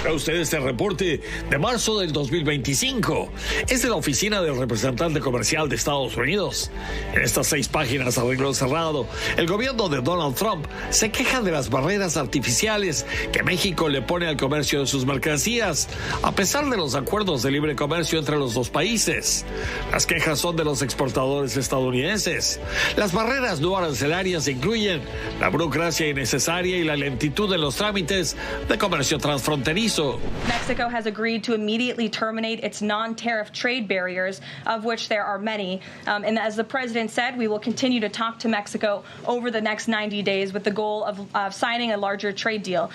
A ustedes este reporte de marzo del 2025. Es de la Oficina del Representante Comercial de Estados Unidos. En estas 6 páginas a renglón cerrado, el gobierno de Donald Trump se queja de las barreras artificiales que México le pone al comercio de sus mercancías, a pesar de los acuerdos de libre comercio entre los dos países. Las quejas son de los exportadores estadounidenses. Las barreras no arancelarias incluyen la burocracia innecesaria y la lentitud en los trámites de comercio transfronterizo. Mexico has agreed to immediately terminate its non-tariff trade barriers, of which there are many. And as the president said, we will continue to talk to Mexico over the next 90 days with the goal of signing a larger trade deal.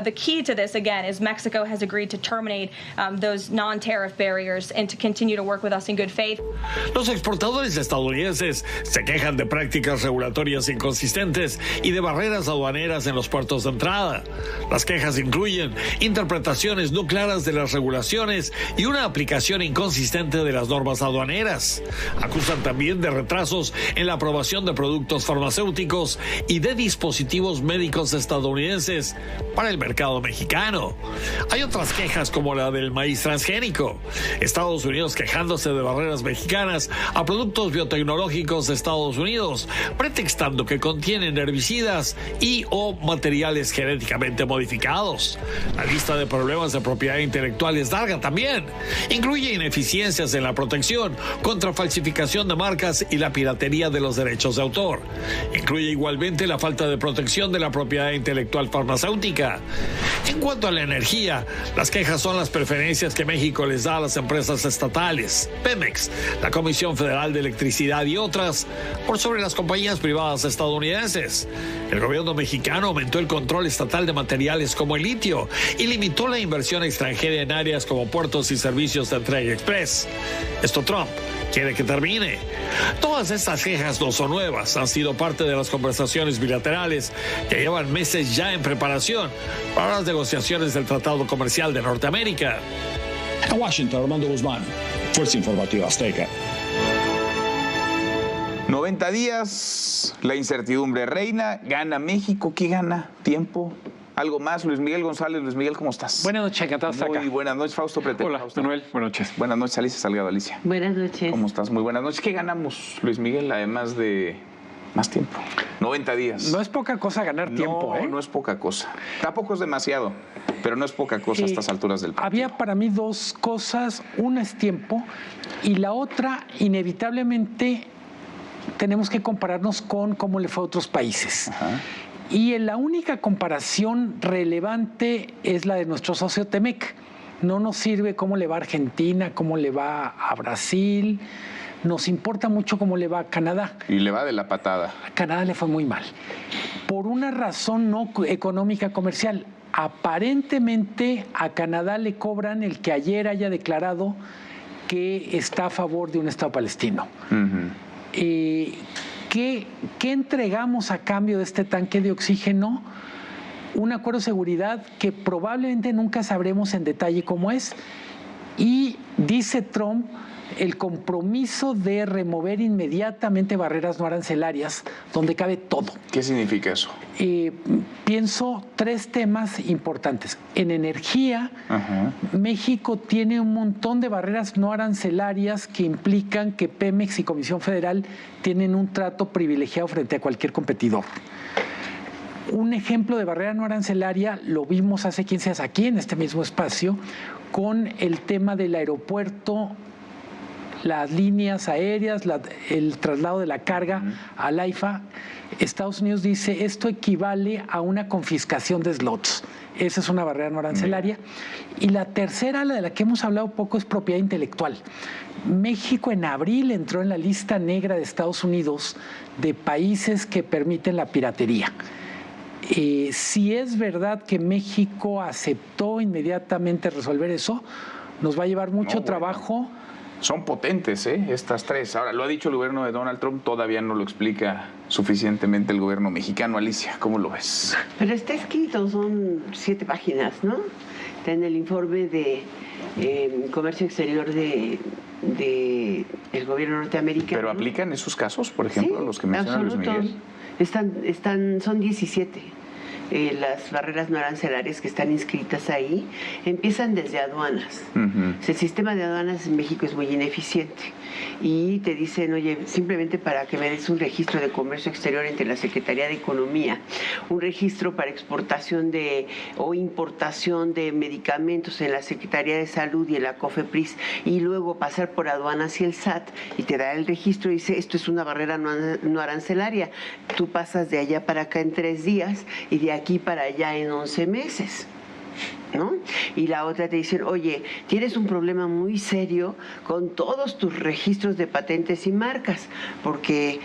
The key to this, again, is Mexico has agreed to terminate those non-tariff barriers and to continue to work with us in good faith. Los exportadores estadounidenses se quejan de prácticas regulatorias inconsistentes y de barreras aduaneras en los puertos de entrada. Las quejas incluyen interpretaciones no claras de las regulaciones y una aplicación inconsistente de las normas aduaneras. Acusan también de retrasos en la aprobación de productos farmacéuticos y de dispositivos médicos estadounidenses para el mercado mexicano. Hay otras quejas como la del maíz transgénico. Estados Unidos quejándose de barreras mexicanas a productos biotecnológicos de Estados Unidos, pretextando que contienen herbicidas y o materiales genéticamente modificados. La lista de problemas de propiedad intelectual es larga también. Incluye ineficiencias en la protección contra falsificación de marcas y la piratería de los derechos de autor. Incluye igualmente la falta de protección de la propiedad intelectual farmacéutica. En cuanto a la energía, las quejas son las preferencias que México les da a las empresas estatales, Pemex, la Comisión Federal de Electricidad y otras, por sobre las compañías privadas estadounidenses. El gobierno mexicano aumentó el control estatal de materiales como el litio y limitó la inversión extranjera en áreas como puertos y servicios de entrega express. Esto Trump quiere que termine. Todas estas quejas no son nuevas, han sido parte de las conversaciones bilaterales que llevan meses ya en preparación para las negociaciones del Tratado Comercial de Norteamérica. En Washington, Armando Guzmán, Fuerza Informativa Azteca. 90 días, la incertidumbre reina, gana México. ¿Qué gana? ¿Tiempo? ¿Algo más? Luis Miguel González. Luis Miguel, ¿cómo estás? Buenas noches, encantado de estar acá. Muy buenas noches, Fausto Pretero. Hola, Fausto. Manuel, buenas noches. Buenas noches, Alicia Salgado. Alicia. Buenas noches. ¿Cómo estás? Muy buenas noches. ¿Qué ganamos, Luis Miguel, además de más tiempo? 90 días. No es poca cosa ganar tiempo, ¿eh? No es poca cosa. Tampoco es demasiado, pero no es poca cosa a estas alturas del partido. Había para mí 2 cosas. Una es tiempo y la otra, inevitablemente, tenemos que compararnos con cómo le fue a otros países. Ajá. Y la única comparación relevante es la de nuestro socio Temec. No nos sirve cómo le va a Argentina, cómo le va a Brasil. Nos importa mucho cómo le va a Canadá. Y le va de la patada. A Canadá le fue muy mal. Por una razón no económica comercial. Aparentemente a Canadá le cobran el que ayer haya declarado que está a favor de un Estado palestino. ¿Qué entregamos a cambio de este tanque de oxígeno? Un acuerdo de seguridad que probablemente nunca sabremos en detalle cómo es. Y dice Trump el compromiso de remover inmediatamente barreras no arancelarias, donde cabe todo. ¿Qué significa eso? Pienso 3 temas importantes. En energía, México tiene un montón de barreras no arancelarias que implican que Pemex y Comisión Federal tienen un trato privilegiado frente a cualquier competidor. Un ejemplo de barrera no arancelaria lo vimos hace 15 días aquí en este mismo espacio con el tema del aeropuerto, las líneas aéreas, el traslado de la carga al AIFA. Estados Unidos dice esto equivale a una confiscación de slots. Esa es una barrera no arancelaria. Y la tercera, la de la que hemos hablado poco, es propiedad intelectual. México en abril entró en la lista negra de Estados Unidos de países que permiten la piratería. Si es verdad que México aceptó inmediatamente resolver eso, nos va a llevar mucho trabajo. Son potentes, estas 3. Ahora, lo ha dicho el gobierno de Donald Trump, todavía no lo explica suficientemente el gobierno mexicano. Alicia, ¿cómo lo ves? Pero está escrito, son 7 páginas, ¿no? Está en el informe de comercio exterior de el gobierno norteamericano. ¿Pero aplican esos casos, por ejemplo, sí, los que menciona Luis Miguel? Son 17. las barreras no arancelarias que están inscritas ahí, empiezan desde aduanas. El sistema de aduanas en México es muy ineficiente y te dicen, oye, simplemente para que me des un registro de comercio exterior entre la Secretaría de Economía, un registro para exportación o importación de medicamentos en la Secretaría de Salud y en la COFEPRIS, y luego pasar por aduanas y el SAT, y te da el registro y dice, esto es una barrera no arancelaria. Tú pasas de allá para acá en 3 días y de aquí para allá en 11 meses. ¿No? Y la otra te dicen, oye, tienes un problema muy serio con todos tus registros de patentes y marcas, porque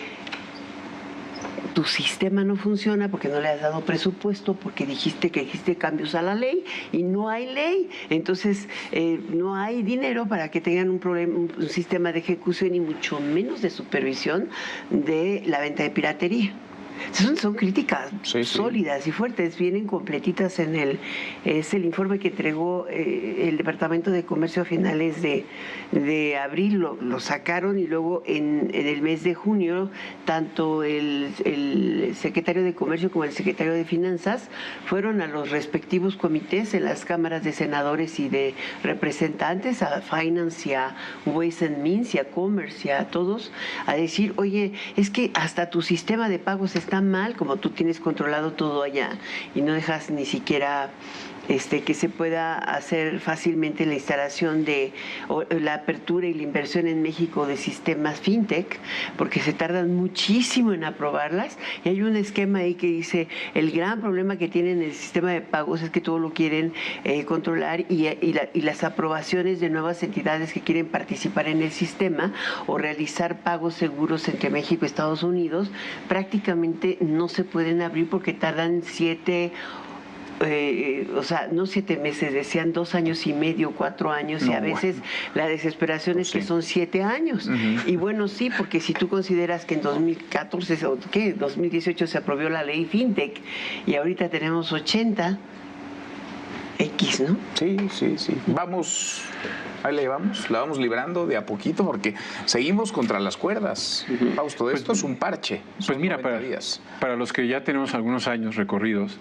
tu sistema no funciona, porque no le has dado presupuesto, porque dijiste que hiciste cambios a la ley y no hay ley. Entonces, no hay dinero para que tengan un sistema de ejecución y mucho menos de supervisión de la venta de piratería. Son críticas sólidas y fuertes, vienen completitas es el informe que entregó el Departamento de Comercio a finales de abril, lo sacaron, y luego en el mes de junio tanto el secretario de Comercio como el secretario de Finanzas fueron a los respectivos comités en las cámaras de senadores y de representantes, a Finance y a Ways and Means y a Commerce y a todos, a decir, oye, es que hasta tu sistema de pagos está mal, como tú tienes controlado todo allá y no dejas ni siquiera que se pueda hacer fácilmente la instalación o la apertura y la inversión en México de sistemas fintech, porque se tardan muchísimo en aprobarlas. Y hay un esquema ahí que dice, el gran problema que tienen el sistema de pagos es que todo lo quieren controlar y las aprobaciones de nuevas entidades que quieren participar en el sistema o realizar pagos seguros entre México y Estados Unidos prácticamente no se pueden abrir porque tardan 7 no 7 meses, decían 2 años y medio, 4 años, y a veces la desesperación es que son 7 años. Y bueno, sí, porque si tú consideras que en 2014 o 2018 se aprobó la ley FinTech y ahorita tenemos 80, X, ¿no? Sí. Vamos, ahí la llevamos, la vamos librando de a poquito porque seguimos contra las cuerdas. Fausto, esto es un parche. Pues mira, para los que ya tenemos algunos años recorridos,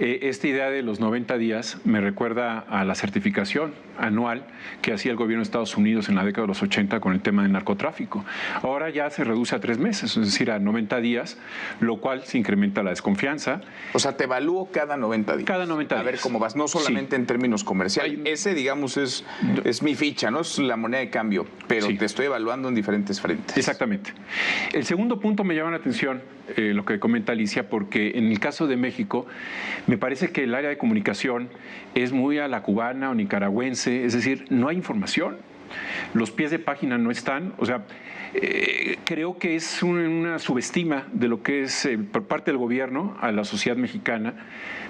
esta idea de los 90 días me recuerda a la certificación anual que hacía el gobierno de Estados Unidos en la década de los 80 con el tema del narcotráfico. Ahora ya se reduce a 3 meses, es decir, a 90 días, lo cual se incrementa la desconfianza. O sea, te evalúo cada 90 días. Cada 90 días. A ver cómo vas, no solamente en términos comerciales. Ese, digamos, es mi ficha, ¿no? Es la moneda de cambio, pero te estoy evaluando en diferentes frentes. Exactamente. El segundo punto me llama la atención, lo que comenta Alicia, porque en el caso de México, me parece que el área de comunicación es muy a la cubana o nicaragüense, es decir, no hay información, los pies de página no están, o sea, creo que es una subestima de lo que es por parte del gobierno a la sociedad mexicana,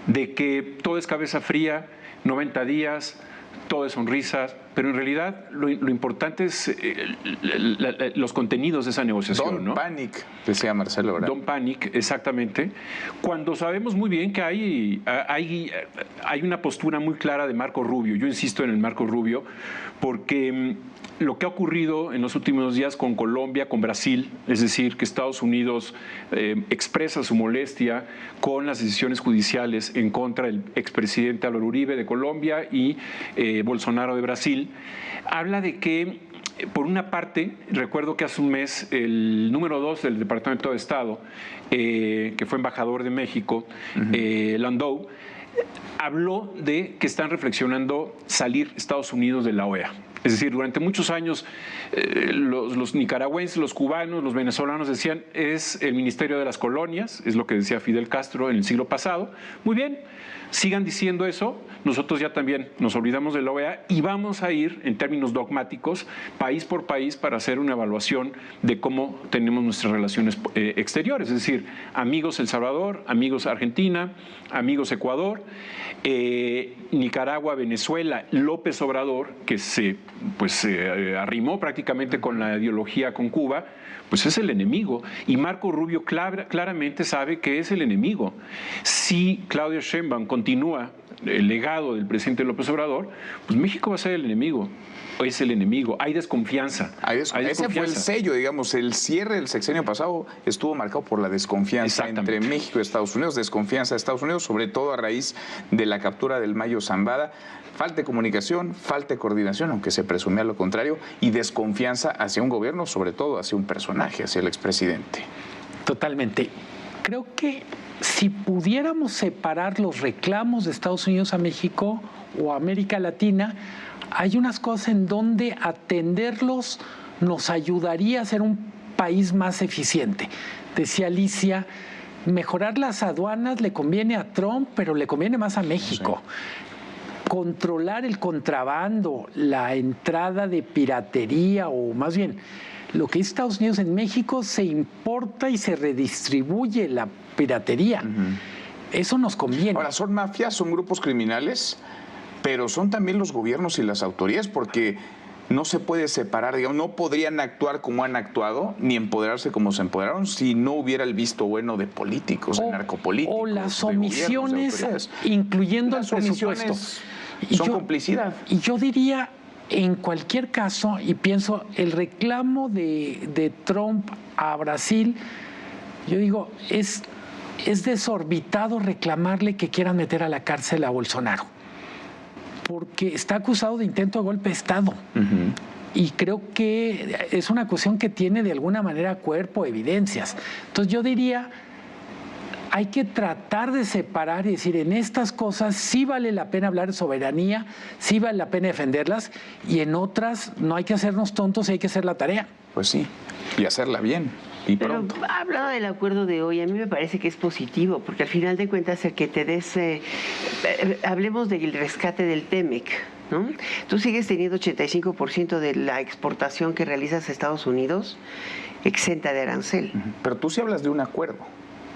de que todo es cabeza fría, 90 días, todo es sonrisas, pero en realidad lo importante es los contenidos de esa negociación. Don't panic, decía Marcelo, ¿verdad? Don't panic, exactamente. Cuando sabemos muy bien que hay una postura muy clara de Marco Rubio. Yo insisto en el Marco Rubio porque lo que ha ocurrido en los últimos días con Colombia, con Brasil, es decir, que Estados Unidos expresa su molestia con las decisiones judiciales en contra del expresidente Álvaro Uribe de Colombia y Bolsonaro de Brasil, habla de que, por una parte, recuerdo que hace un mes el número 2 del Departamento de Estado, que fue embajador de México, Landau, habló de que están reflexionando salir Estados Unidos de la OEA. Es decir, durante muchos años los nicaragüenses, los cubanos, los venezolanos decían es el Ministerio de las Colonias, es lo que decía Fidel Castro en el siglo pasado. Muy bien, sigan diciendo eso, nosotros ya también nos olvidamos de la OEA y vamos a ir en términos dogmáticos, país por país, para hacer una evaluación de cómo tenemos nuestras relaciones exteriores, es decir, amigos El Salvador, amigos Argentina, amigos Ecuador, Nicaragua, Venezuela, López Obrador, que se pues arrimó prácticamente con la ideología con Cuba, pues es el enemigo. Y Marco Rubio claramente sabe que es el enemigo. Si Claudia Sheinbaum continúa el legado del presidente López Obrador, pues México va a ser el enemigo. Es el enemigo, hay desconfianza. Ese fue el sello, digamos, el cierre del sexenio pasado estuvo marcado por la desconfianza entre México y Estados Unidos, desconfianza de Estados Unidos, sobre todo a raíz de la captura del Mayo Zambada. Falta de comunicación, falta de coordinación, aunque se presumía lo contrario, y desconfianza hacia un gobierno, sobre todo hacia un personaje, hacia el expresidente. Totalmente. Creo que si pudiéramos separar los reclamos de Estados Unidos a México o a América Latina, hay unas cosas en donde atenderlos nos ayudaría a ser un país más eficiente. Decía Alicia, mejorar las aduanas le conviene a Trump, pero le conviene más a México. Sí. Controlar el contrabando, la entrada de piratería, o más bien, lo que es Estados Unidos en México, se importa y se redistribuye la piratería. Eso nos conviene. Ahora, ¿son mafias, son grupos criminales? Pero son también los gobiernos y las autoridades, porque no se puede separar, digamos, no podrían actuar como han actuado, ni empoderarse como se empoderaron, si no hubiera el visto bueno de políticos, de narcopolíticos. O las omisiones, incluyendo el presupuesto. Son complicidad. Y yo diría, en cualquier caso, y pienso, el reclamo de Trump a Brasil, yo digo, es desorbitado reclamarle que quieran meter a la cárcel a Bolsonaro, porque está acusado de intento de golpe de Estado. Y creo que es una acusación que tiene de alguna manera cuerpo, evidencias. Entonces yo diría, hay que tratar de separar y decir, en estas cosas sí vale la pena hablar de soberanía, sí vale la pena defenderlas, y en otras no hay que hacernos tontos y hay que hacer la tarea. Pues sí, y hacerla bien. Pero hablando del acuerdo de hoy, a mí me parece que es positivo, porque al final de cuentas el que te des, hablemos del rescate del TEMEC, ¿no? Tú sigues teniendo 85% de la exportación que realizas a Estados Unidos exenta de arancel. Pero tú sí hablas de un acuerdo.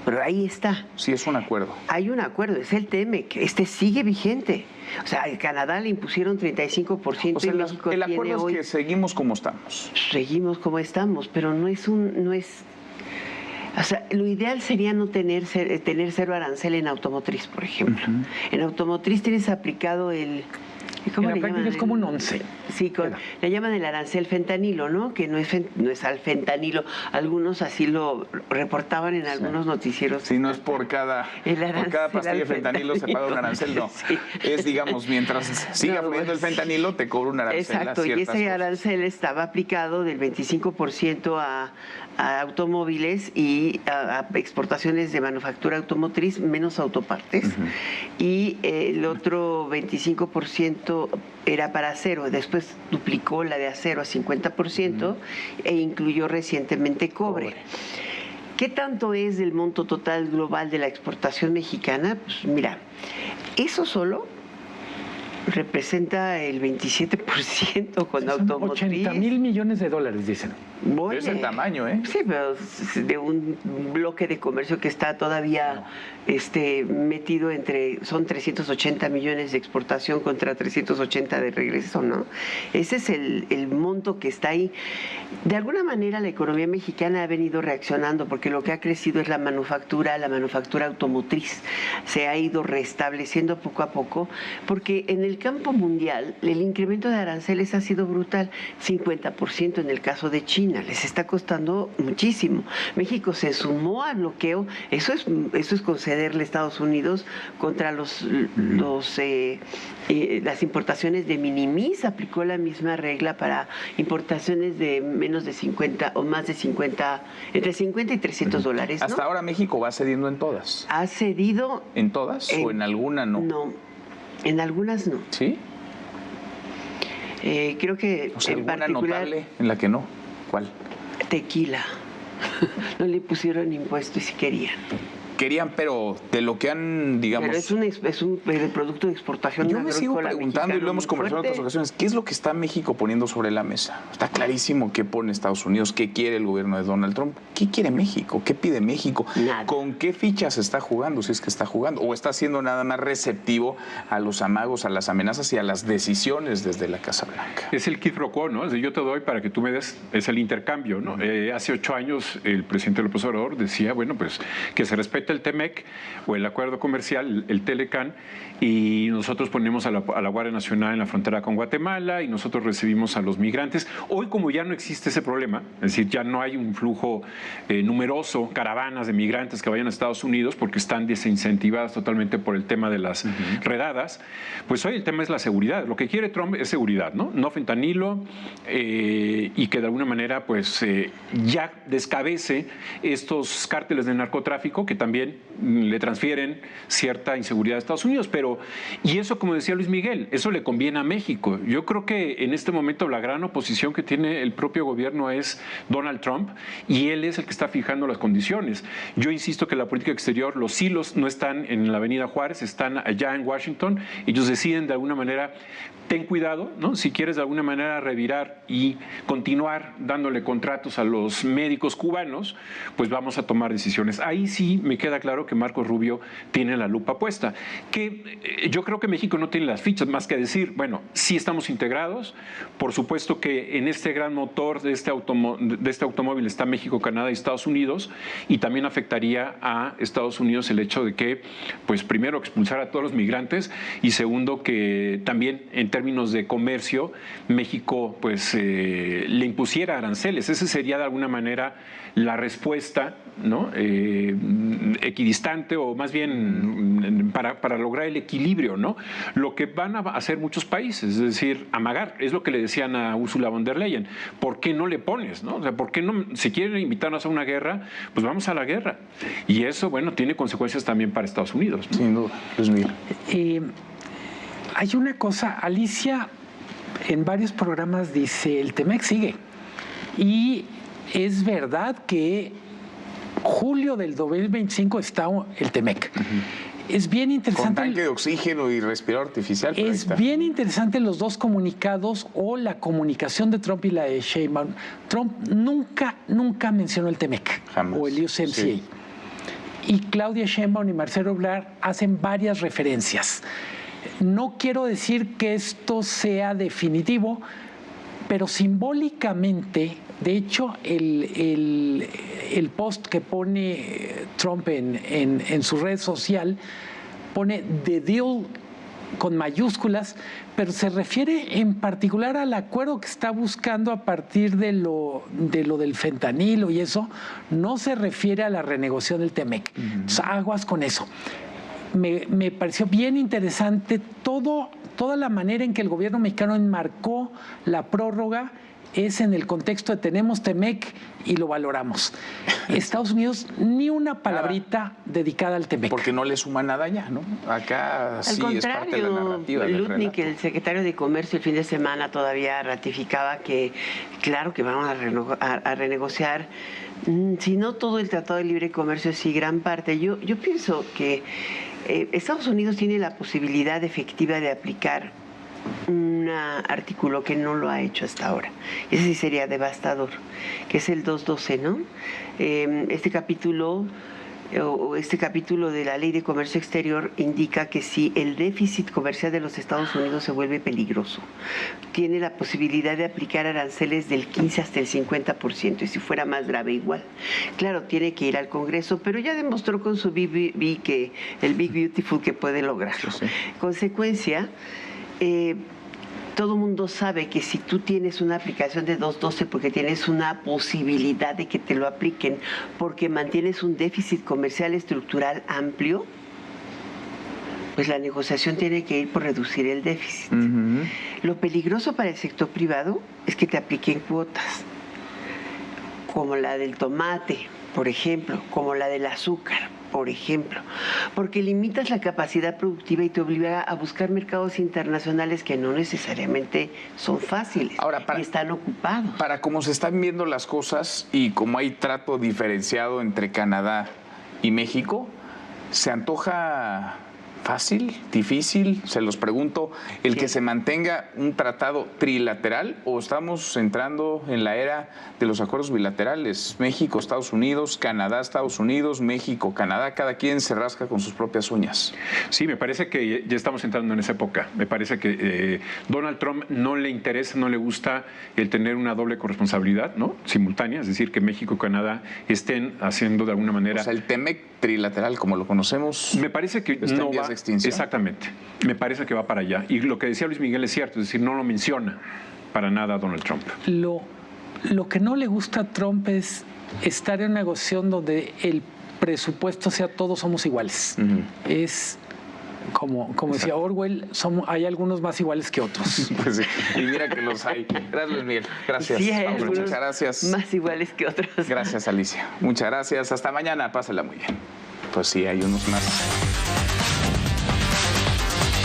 Pero ahí está. Sí, es un acuerdo. Hay un acuerdo, es el TEMEC, sigue vigente. O sea, a Canadá le impusieron 35%, o sea, y México el tiene acuerdo hoy, es que seguimos como estamos. Seguimos como estamos, pero no es. O sea, lo ideal sería no tener cero arancel en automotriz, por ejemplo. En automotriz tienes aplicado el... ¿Cómo le llaman? Es como un 11. Sí, le llaman el arancel fentanilo, ¿no? Que no es al fentanilo. Algunos así lo reportaban en algunos noticieros. Sí, no es por cada pastilla de fentanilo se paga un arancel, no. Sí. Es, digamos, mientras siga fluyendo el fentanilo, te cobra un arancel. Exacto, y ese arancel estaba aplicado del 25% a automóviles y a exportaciones de manufactura automotriz, menos autopartes. Y el otro 25% era para acero, después duplicó la de acero a 50% e incluyó recientemente cobre. ¿Qué tanto es del monto total global de la exportación mexicana? Pues mira, eso solo representa el 27% con automotriz. 80,000 millones de dólares, dicen. Oye, es el tamaño, ¿eh? Sí, pero de un bloque de comercio que está todavía metido son 380 millones de exportación contra 380 de regreso, ¿no? Ese es el monto que está ahí. De alguna manera la economía mexicana ha venido reaccionando, porque lo que ha crecido es la manufactura automotriz. Se ha ido restableciendo poco a poco, porque en el campo mundial el incremento de aranceles ha sido brutal, 50% en el caso de China. Les está costando muchísimo. México se sumó al bloqueo. Eso es concederle a Estados Unidos contra las importaciones de minimis. Aplicó la misma regla para importaciones de menos de 50 o más de 50, entre 50 y 300 dólares, ¿no? Hasta ahora México va cediendo en todas. ¿Ha cedido? ¿En todas o en alguna no? No, en algunas no. ¿Sí? Creo que o sea, en ¿alguna particular, notable en la que no? ¿Cuál? Tequila. No le pusieron impuesto y si querían. querían, pero de lo que han, digamos... Pero es un producto de exportación. Yo me sigo preguntando, y lo hemos conversado en otras ocasiones, ¿qué es lo que está México poniendo sobre la mesa? Está clarísimo qué pone Estados Unidos, qué quiere el gobierno de Donald Trump, qué quiere México, qué pide México, nada. ¿Con qué fichas está jugando, si es que está jugando? ¿O está siendo nada más receptivo a los amagos, a las amenazas y a las decisiones desde la Casa Blanca? Es el quid pro quo, ¿no? Es decir, yo te doy para que tú me des, es el intercambio, ¿no? Hace 8 años el presidente López Obrador decía, bueno, pues que se respete el TEMEC o el acuerdo comercial, el TELECAN, y nosotros ponemos a la Guardia Nacional en la frontera con Guatemala y nosotros recibimos a los migrantes. Hoy, como ya no existe ese problema, es decir, ya no hay un flujo numeroso, caravanas de migrantes que vayan a Estados Unidos porque están desincentivadas totalmente por el tema de las redadas, pues hoy el tema es la seguridad. Lo que quiere Trump es seguridad, ¿no? No fentanilo y que de alguna manera pues ya descabece estos cárteles de narcotráfico que también le transfieren cierta inseguridad a Estados Unidos, y eso, como decía Luis Miguel, eso le conviene a México. Yo creo que en este momento la gran oposición que tiene el propio gobierno es Donald Trump, y él es el que está fijando las condiciones. Yo insisto que la política exterior, los hilos no están en la Avenida Juárez, están allá en Washington. Ellos deciden de alguna manera, ten cuidado, ¿no? Si quieres de alguna manera revirar y continuar dándole contratos a los médicos cubanos, pues vamos a tomar decisiones. Ahí sí me queda claro que Marco Rubio tiene la lupa puesta. Que yo creo que México no tiene las fichas más que decir, bueno, sí estamos integrados, por supuesto que en este gran motor de este automóvil está México, Canadá y Estados Unidos, y también afectaría a Estados Unidos el hecho de que, pues primero, expulsar a todos los migrantes, y segundo, que también en términos de comercio, México pues le impusiera aranceles. Ese sería de alguna manera la respuesta, ¿no? Equidistante, o más bien para lograr el equilibrio, ¿no? Lo que van a hacer muchos países, es decir, amagar, es lo que le decían a Ursula von der Leyen. ¿Por qué no le pones, no? O sea, ¿por qué no? Si quieren invitarnos a una guerra, pues vamos a la guerra. Y eso, bueno, tiene consecuencias también para Estados Unidos, ¿no? Sin duda, Luis Miguel. Hay una cosa, Alicia en varios programas dice, el TEMEC sigue. Y es verdad que julio del 2025 está el TEMEC. Es bien interesante. Con tanque de oxígeno y respirador artificial. Es bien interesante los dos comunicados, o la comunicación de Trump y la de Sheinbaum. Trump nunca mencionó el TEMEC. Jamás. O el USMCA. Sí. Y Claudia Sheinbaum y Marcelo Ebrard hacen varias referencias. No quiero decir que esto sea definitivo, pero simbólicamente, de hecho, el post que pone Trump en su red social pone The Deal con mayúsculas, pero se refiere en particular al acuerdo que está buscando a partir de lo del fentanilo y eso, no se refiere a la renegociación del TEMEC. Entonces, aguas con eso. Me pareció bien interesante toda la manera en que el gobierno mexicano enmarcó la prórroga. Es en el contexto de tenemos TEMEC y lo valoramos. Estados Unidos ni una palabrita dedicada al TEMEC. Porque no le suma nada ya, ¿no? Acá sí es parte de la narrativa. Lutnick, el secretario de Comercio, el fin de semana todavía ratificaba que, claro que vamos a renegociar, si no todo el Tratado de Libre Comercio, sí gran parte. Yo pienso que Estados Unidos tiene la posibilidad efectiva de aplicar un artículo que no lo ha hecho hasta ahora. Ese sí sería devastador, que es el 212, ¿no? Este capítulo de la Ley de Comercio Exterior indica que si el déficit comercial de los Estados Unidos se vuelve peligroso, tiene la posibilidad de aplicar aranceles del 15 hasta el 50%, y si fuera más grave igual. Claro, tiene que ir al Congreso, pero ya demostró con su Big Beautiful que puede lograrlo. Sí. Consecuencia, todo mundo sabe que si tú tienes una aplicación de 212 porque tienes una posibilidad de que te lo apliquen, porque mantienes un déficit comercial estructural amplio, pues la negociación tiene que ir por reducir el déficit. Lo peligroso para el sector privado es que te apliquen cuotas, como la del tomate, por ejemplo, como la del azúcar, por ejemplo, porque limitas la capacidad productiva y te obliga a buscar mercados internacionales que no necesariamente son fáciles. Ahora, y están ocupados. Para cómo se están viendo las cosas y como hay trato diferenciado entre Canadá y México, ¿Se antoja fácil, difícil? Se los pregunto, el que se mantenga un tratado trilateral, o estamos entrando en la era de los acuerdos bilaterales, México, Estados Unidos, Canadá, Estados Unidos, México, Canadá, cada quien se rasca con sus propias uñas. Sí, me parece que ya estamos entrando en esa época. Me parece que Donald Trump no le interesa, no le gusta el tener una doble corresponsabilidad, ¿no?, simultánea, es decir, que México y Canadá estén haciendo de alguna manera... O sea, el TEMEC trilateral, como lo conocemos, me parece que está no en vías va, de extinción. Exactamente, me parece que va para allá. Y lo que decía Luis Miguel es cierto, es decir, no lo menciona para nada a Donald Trump. Lo que no le gusta a Trump es estar en una negociación donde el presupuesto sea todos somos iguales. Es... Como decía Orwell, hay algunos más iguales que otros. Pues sí, y mira que los hay. Gracias, Luis Miguel. Gracias. Sí, hay muchas gracias. Más iguales que otros. Gracias, Alicia. Muchas gracias. Hasta mañana. Pásela muy bien. Pues sí, hay unos más.